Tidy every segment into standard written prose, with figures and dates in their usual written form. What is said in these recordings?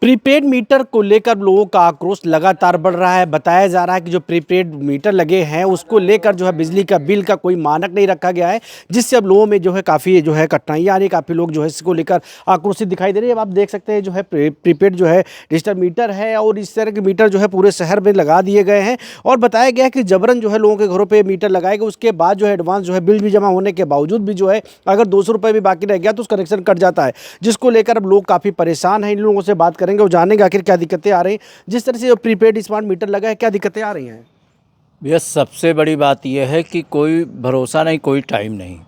Prepaid meter को लेकर लोगों का आक्रोश लगातार बढ़ रहा है। बताया जा रहा है कि जो प्रीपेड मीटर लगे हैं उसको लेकर जो है बिजली का बिल का कोई मानक नहीं रखा गया है, जिससे अब लोगों में जो है काफ़ी जो है कठिनाइयाँ आ रही, काफ़ी लोग जो है इसको लेकर आक्रोशित दिखाई दे रहे हैं। अब आप देख सकते हैं जो है प्रीपेड जो है डिजिटल मीटर है और इस तरह के मीटर जो है पूरे शहर में लगा दिए गए हैं और बताया गया है कि जबरन जो है लोगों के घरों पर मीटर लगाएगा, उसके बाद जो है एडवांस जो है बिल भी जमा होने के बावजूद भी जो है अगर 200 रुपये भी बाकी रह गया तो उस कनेक्शन कट जाता है, जिसको लेकर अब लोग काफ़ी परेशान हैं। इन लोगों से बात करेंगे और जानेंगे आखिर क्या दिक्कतें आ रही हैं। जिस तरह से जो प्रीपेड स्मार्ट मीटर लगा है, क्या दिक्कतें आ रही हैं? भैया सबसे बड़ी बात यह है कि कोई भरोसा नहीं, कोई टाइम नहीं।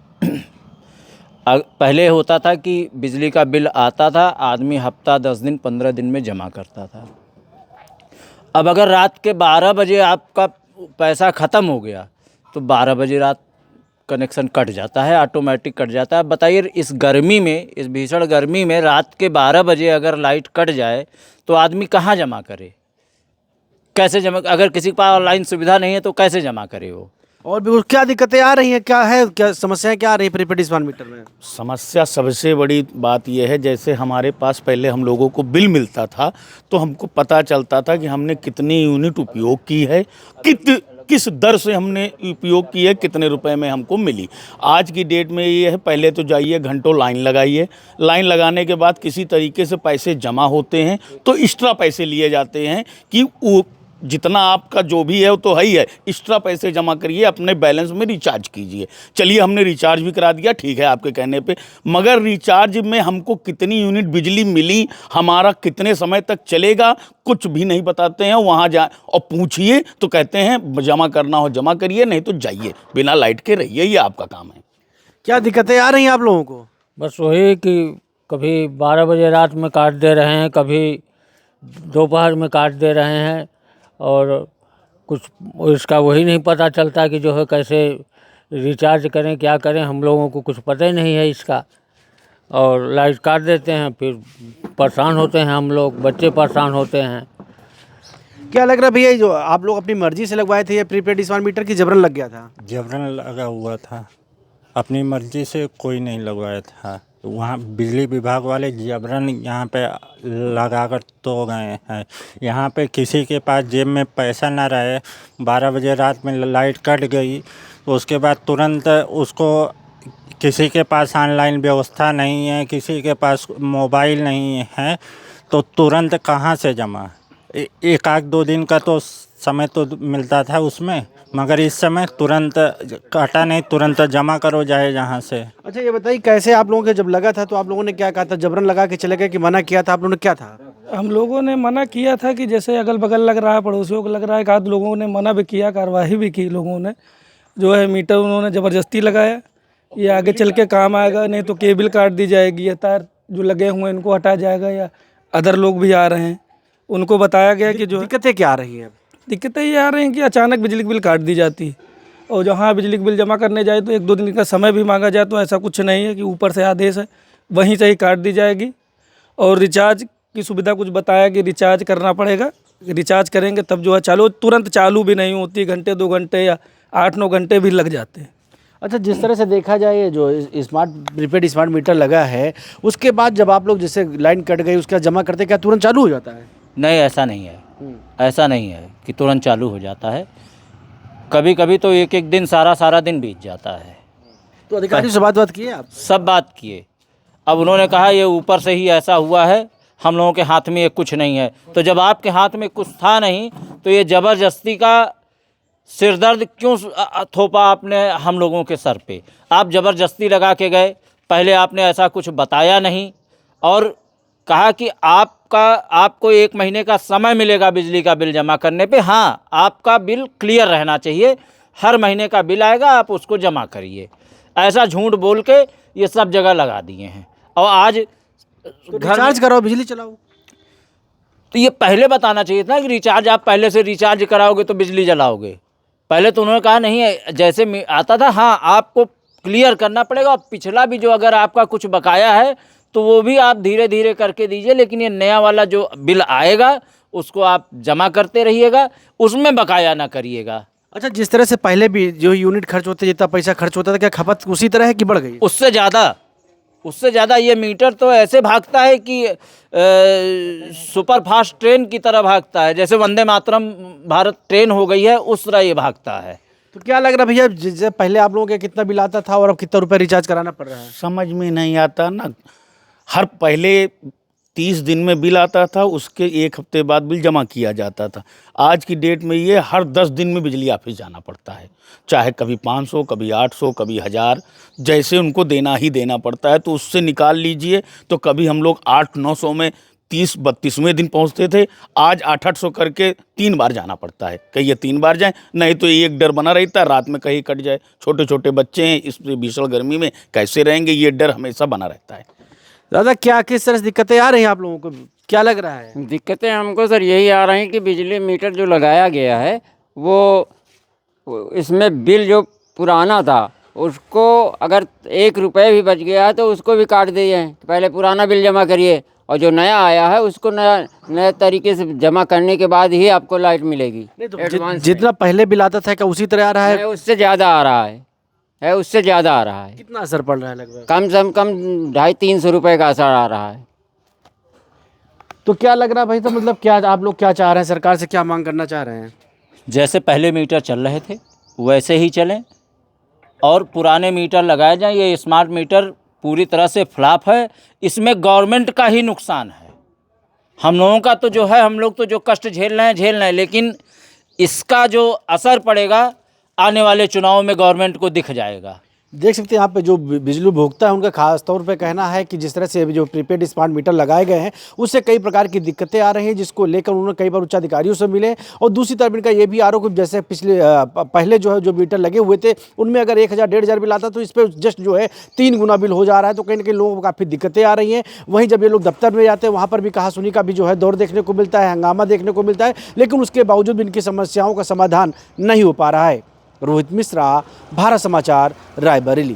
पहले होता था कि बिजली का बिल आता था, आदमी हफ्ता 10 दिन 15 दिन में जमा करता था। अब अगर रात के 12 बजे आपका पैसा ख़त्म हो गया तो 12 बजे रात कनेक्शन कट जाता है, ऑटोमेटिक कट जाता है। बताइए इस गर्मी में, इस भीषण गर्मी में रात के 12 बजे अगर लाइट कट जाए तो आदमी कहाँ जमा करे, कैसे जमा? अगर किसी के पास ऑनलाइन सुविधा नहीं है तो कैसे जमा करे वो? और भी क्या दिक्कतें आ रही हैं, क्या है, क्या समस्याएं क्या आ रही है प्रीपेड स्मार्ट मीटर में? समस्या सबसे बड़ी बात यह है, जैसे हमारे पास पहले हम लोगों को बिल मिलता था तो हमको पता चलता था कि हमने कितनी यूनिट उपयोग की है, किस दर से हमने उपयोग की है, कितने रुपए में हमको मिली। आज की डेट में ये है, पहले तो जाइए घंटों लाइन लगाइए, लाइन लगाने के बाद किसी तरीके से पैसे जमा होते हैं तो एक्स्ट्रा पैसे लिए जाते हैं कि वो जितना आपका जो भी है वो तो है ही है, एक्स्ट्रा पैसे जमा करिए, अपने बैलेंस में रिचार्ज कीजिए। चलिए हमने रिचार्ज भी करा दिया, ठीक है आपके कहने पे, मगर रिचार्ज में हमको कितनी यूनिट बिजली मिली, हमारा कितने समय तक चलेगा, कुछ भी नहीं बताते हैं। वहाँ जा और पूछिए तो कहते हैं जमा करना हो जमा करिए, नहीं तो जाइए, बिना लाइट के रहिए, ये आपका काम है। क्या दिक्कतें आ रही हैं आप लोगों को? बस वही कि कभी 12 बजे रात में काट दे रहे हैं, कभी दोपहर में काट दे रहे हैं और कुछ इसका वही नहीं पता चलता कि जो है कैसे रिचार्ज करें, क्या करें। हम लोगों को कुछ पता ही नहीं है इसका, और लाइट काट देते हैं, फिर परेशान होते हैं हम लोग, बच्चे परेशान होते हैं। क्या लग रहा है भैया, जो आप लोग अपनी मर्जी से लगवाए थे ये प्रीपेड स्मार्ट मीटर की जबरन लग गया था? जबरन लगा हुआ था, अपनी मर्जी से कोई नहीं लगवाया था। वहाँ बिजली विभाग वाले जबरन यहाँ पे लगा कर तो गए हैं। यहाँ पे किसी के पास जेब में पैसा ना रहे, 12 बजे रात में लाइट कट गई तो उसके बाद तुरंत उसको, किसी के पास ऑनलाइन व्यवस्था नहीं है, किसी के पास मोबाइल नहीं है, तो तुरंत कहाँ से जमा? एक आध 2 दिन का तो समय तो मिलता था उसमें, मगर इस समय तुरंत काटा नहीं, तुरंत जमा करो जाए जहाँ से। अच्छा ये बताइए, कैसे आप लोगों के जब लगा था तो आप लोगों ने क्या कहा था? जबरन लगा के चले गए कि मना किया था आप लोगों ने, क्या था? हम लोगों ने मना किया था कि जैसे अगल बगल लग रहा है, पड़ोसियों को लग रहा है, एक आध लोगों ने मना भी किया, कार्रवाई भी की। लोगों ने जो है मीटर उन्होंने ज़बरदस्ती लगाया, ये आगे चल के काम आएगा, नहीं तो केबल काट दी जाएगी, या तार जो लगे हुए हैं इनको हटाया जाएगा, या अदर लोग भी आ रहे हैं उनको बताया गया कि जो दिक्कतें क्या आ रही हैं? दिक्कतें ये आ रही हैं कि अचानक बिजली की बिल काट दी जाती है, और जहाँ बिजली की बिल जमा करने जाए तो 1-2 दिन का समय भी मांगा जाए, तो ऐसा कुछ नहीं है कि ऊपर से आदेश है, वहीं से ही काट दी जाएगी। और रिचार्ज की सुविधा कुछ बताया कि रिचार्ज करना पड़ेगा, रिचार्ज करेंगे तब जो है चालू, तुरंत चालू भी नहीं होती, घंटे 2 घंटे या 8-9 घंटे भी लग जाते हैं। अच्छा, जिस तरह से देखा जाए ये जो स्मार्ट प्रीपेड स्मार्ट मीटर लगा है, उसके बाद जब आप लोग जैसे लाइन कट गई उसका जमा करते, क्या तुरंत चालू हो जाता है? नहीं, ऐसा नहीं है, ऐसा नहीं है कि तुरंत चालू हो जाता है। कभी कभी तो एक दिन सारा दिन बीत जाता है। तो अधिकारियों से बात किए आप? सब बात किए, अब उन्होंने कहा ये ऊपर से ही ऐसा हुआ है, हम लोगों के हाथ में ये कुछ नहीं है। तो जब आपके हाथ में कुछ था नहीं तो ये ज़बरदस्ती का सिरदर्द क्यों थोपा आपने हम लोगों के सर पे? आप ज़बरदस्ती लगा के गए, पहले आपने ऐसा कुछ बताया नहीं और कहा कि आपको 1 महीने का समय मिलेगा बिजली का बिल जमा करने पे। हाँ, आपका बिल क्लियर रहना चाहिए, हर महीने का बिल आएगा, आप उसको जमा करिए। ऐसा झूठ बोल के ये सब जगह लगा दिए हैं। और आज तो रिचार्ज कराओ, बिजली चलाओ, तो ये पहले बताना चाहिए था कि रिचार्ज आप पहले से रिचार्ज कराओगे तो बिजली जलाओगे। पहले तो उन्होंने कहा नहीं है, जैसे आता था, हाँ आपको क्लियर करना पड़ेगा, और पिछला भी जो अगर आपका कुछ बकाया है तो वो भी आप धीरे धीरे करके दीजिए, लेकिन ये नया वाला जो बिल आएगा उसको आप जमा करते रहिएगा, उसमें बकाया ना करिएगा। अच्छा, जिस तरह से पहले भी जो यूनिट खर्च होते, जितना पैसा खर्च होता था, क्या खपत उसी तरह है कि बढ़ गई? उससे ज़्यादा उससे ज़्यादा ये मीटर तो ऐसे भागता है कि सुपर फास्ट ट्रेन की तरह भागता है, जैसे वंदे मातरम भारत ट्रेन हो गई है उस तरह ये भागता है। तो क्या लग रहा है भैया, जैसे पहले आप लोगों के कितना बिल आता था और अब कितना रुपए रिचार्ज कराना पड़ रहा है? समझ में नहीं आता ना। हर पहले 30 दिन में बिल आता था, उसके 1 हफ्ते बाद बिल जमा किया जाता था। आज की डेट में ये हर 10 दिन में बिजली ऑफिस जाना पड़ता है, चाहे कभी 500, कभी 800, कभी 1000, जैसे उनको देना ही देना पड़ता है। तो उससे निकाल लीजिए, तो कभी हम लोग 800-900 में 30-32वें दिन पहुंचते थे, आज 800-800 करके 3 बार जाना पड़ता है। कहीं ये 3 बार जाएं, नहीं तो एक डर बना रहता है रात में कहीं कट जाए। छोटे छोटे बच्चे हैं, इस भीषण गर्मी में कैसे रहेंगे, ये डर हमेशा बना रहता है। दादा क्या किस तरह से दिक्कतें आ रही हैं आप लोगों को, क्या लग रहा है? दिक्कतें हमको सर यही आ रही हैं कि बिजली मीटर जो लगाया गया है वो इसमें बिल जो पुराना था उसको अगर 1 रुपये भी बच गया है तो उसको भी काट दिए हैं। पहले पुराना बिल जमा करिए और जो नया आया है उसको नया तरीके से जमा करने के बाद ही आपको लाइट मिलेगी। नहीं तो एडवांस जितना पहले बिल आता था क्या उसी तरह आ रहा है? उससे ज़्यादा आ रहा है उससे ज़्यादा आ रहा है। कितना असर पड़ रहा है लगभग? कम से कम 250-300 रुपये का असर आ रहा है। तो क्या लग रहा है भाई, तो मतलब क्या आप लोग क्या चाह रहे हैं, सरकार से क्या मांग करना चाह रहे हैं? जैसे पहले मीटर चल रहे थे वैसे ही चलें और पुराने मीटर लगाए जाएं। ये स्मार्ट मीटर पूरी तरह से फ्लॉप है, इसमें गवर्नमेंट का ही नुकसान है। हम लोगों का तो जो है, हम लोग तो जो कष्ट झेल रहे हैं, लेकिन इसका जो असर पड़ेगा आने वाले चुनाव में गवर्नमेंट को दिख जाएगा। देख सकते हैं यहाँ पे जो बिजली उपभोक्ता है उनका खास तौर पे कहना है कि जिस तरह से जो प्रीपेड स्मार्ट मीटर लगाए गए हैं उससे कई प्रकार की दिक्कतें आ रही हैं, जिसको लेकर उन्होंने कई बार उच्च अधिकारियों से मिले। और दूसरी तरफ इनका ये भी आरोप, जैसे पहले जो है जो मीटर लगे हुए थे उनमें अगर 1000-1500 बिल आता तो इस पर जस्ट जो है 3 गुना बिल हो जा रहा है। तो कहीं ना कहीं लोगों को काफ़ी दिक्कतें आ रही हैं। वहीं जब ये लोग दफ्तर में जाते हैं वहाँ पर भी कहासुनी का भी जो है दौर देखने को मिलता है, हंगामा देखने को मिलता है, लेकिन उसके बावजूद भी इनकी समस्याओं का समाधान नहीं हो पा रहा है। रोहित मिश्रा, भारत समाचार, रायबरेली।